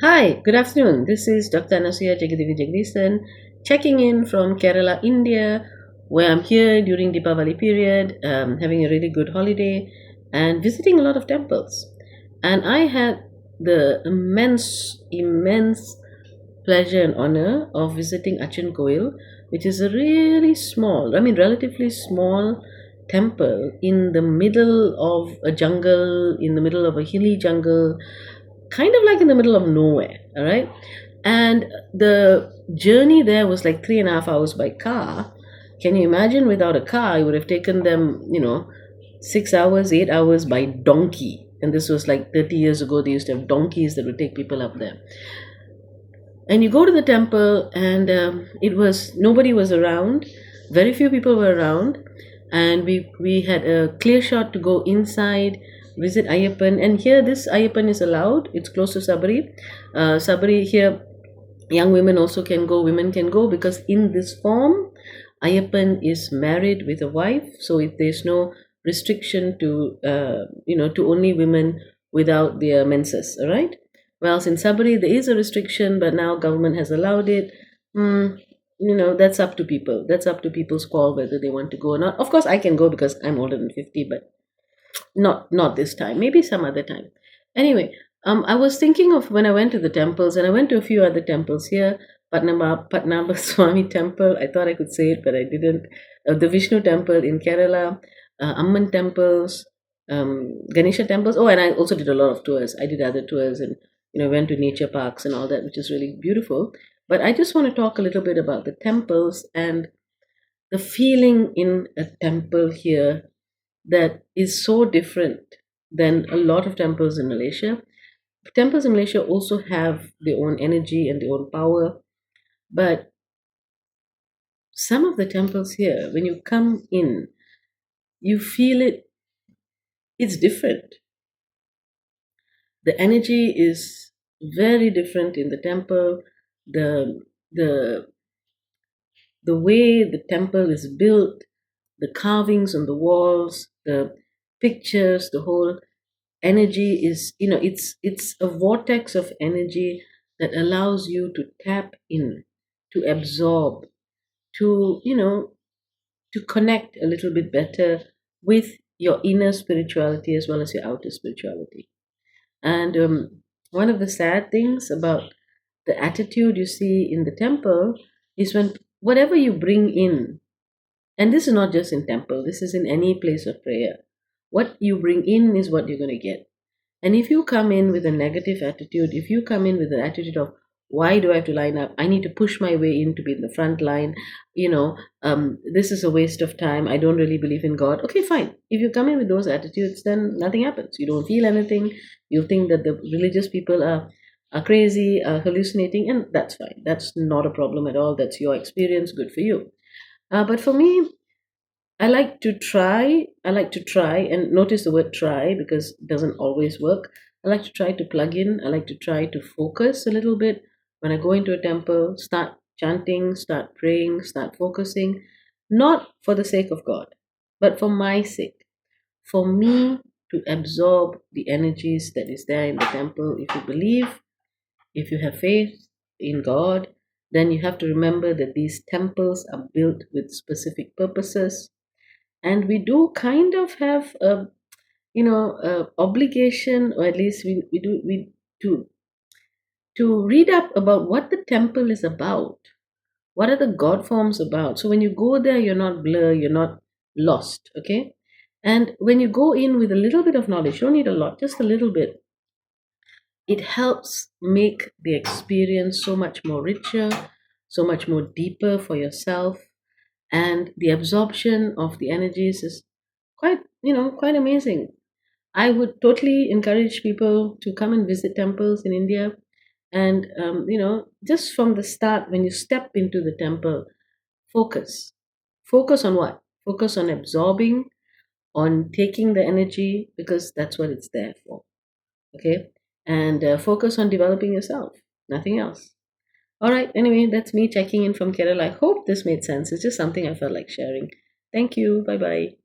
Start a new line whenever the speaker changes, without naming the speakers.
Hi, good afternoon. This is Dr. Anasuya Jagadivi Jagdishan checking in from Kerala, India, where I'm here during Deepavali period, having a really good holiday and visiting a lot of temples. And I had the immense pleasure and honor of visiting Achin Koil, which is a really small, relatively small temple in the middle of a jungle, in the middle of a hilly jungle, kind of like in the middle of nowhere. All right. And the journey there was like 3.5 hours by car. Can you imagine? Without a car, it would have taken them, 6 hours, 8 hours by donkey. And this was like 30 years ago. They used to have donkeys that would take people up there. And you go to the temple, and it was nobody was around. Very few people were around, and we had a clear shot to go inside, visit Ayyappan. And here, this Ayyappan is allowed. It's close to Sabari. Sabari here, young women also can go. Women can go because in this form, Ayyappan is married with a wife, so there's no restriction to to only women without their menses. All right. Whilst in Sabari there is a restriction, but now government has allowed it. Hmm, that's up to people. That's up to people's call whether they want to go or not. Of course, I can go because I'm older than 50, but not this time. Maybe some other time. Anyway, I was thinking of when I went to the temples, and I went to a few other temples here. Patnaba Swami Temple. I thought I could say it, but I didn't. The Vishnu Temple in Kerala, Amman temples, Ganesha temples. Oh, and I also did a lot of tours. I did other tours, and went to nature parks and all that, which is really beautiful. But I just want to talk a little bit about the temples and the feeling in a temple here that is so different than a lot of temples in Malaysia. Temples in Malaysia also have their own energy and their own power, but some of the temples here, when you come in, you feel it's different. The energy is very different in the temple. The the the way the temple is built, the carvings on the walls, the pictures, the whole energy is, it's a vortex of energy that allows you to tap in, to absorb, to to connect a little bit better with your inner spirituality as well as your outer spirituality. And one of the sad things about the attitude you see in the temple is when whatever you bring in, and this is not just in temple, this is in any place of prayer, what you bring in is what you're going to get. And if you come in with a negative attitude, if you come in with an attitude of, why do I have to line up? I need to push my way in to be in the front line. This is a waste of time. I don't really believe in God. Okay, fine. If you come in with those attitudes, then nothing happens. You don't feel anything. You think that the religious people are crazy, are hallucinating, and that's fine. That's not a problem at all. That's your experience. Good for you. But for me, I like to try and notice the word try because it doesn't always work. I like to try to plug in. I like to try to focus a little bit. When I go into a temple, start chanting, start praying, start focusing, not for the sake of God, but for my sake, for me to absorb the energies that is there in the temple. If you believe, if you have faith in God, then you have to remember that these temples are built with specific purposes, and we do kind of have a obligation, or at least we to read up about what the temple is about, what are the god forms about, so when you go there you're not blur, you're not lost. Okay. And when you go in with a little bit of knowledge, you don't need a lot, just a little bit, it helps make the experience so much more richer, so much more deeper for yourself, and the absorption of the energies is quite amazing. I would totally encourage people to come and visit temples in India. And just from the start, when you step into the temple, focus. Focus on what? Focus on absorbing, on taking the energy, because that's what it's there for. Okay. And focus on developing yourself, nothing else. All right. Anyway, that's me checking in from Kerala. I hope this made sense. It's just something I felt like sharing. Thank you. Bye bye.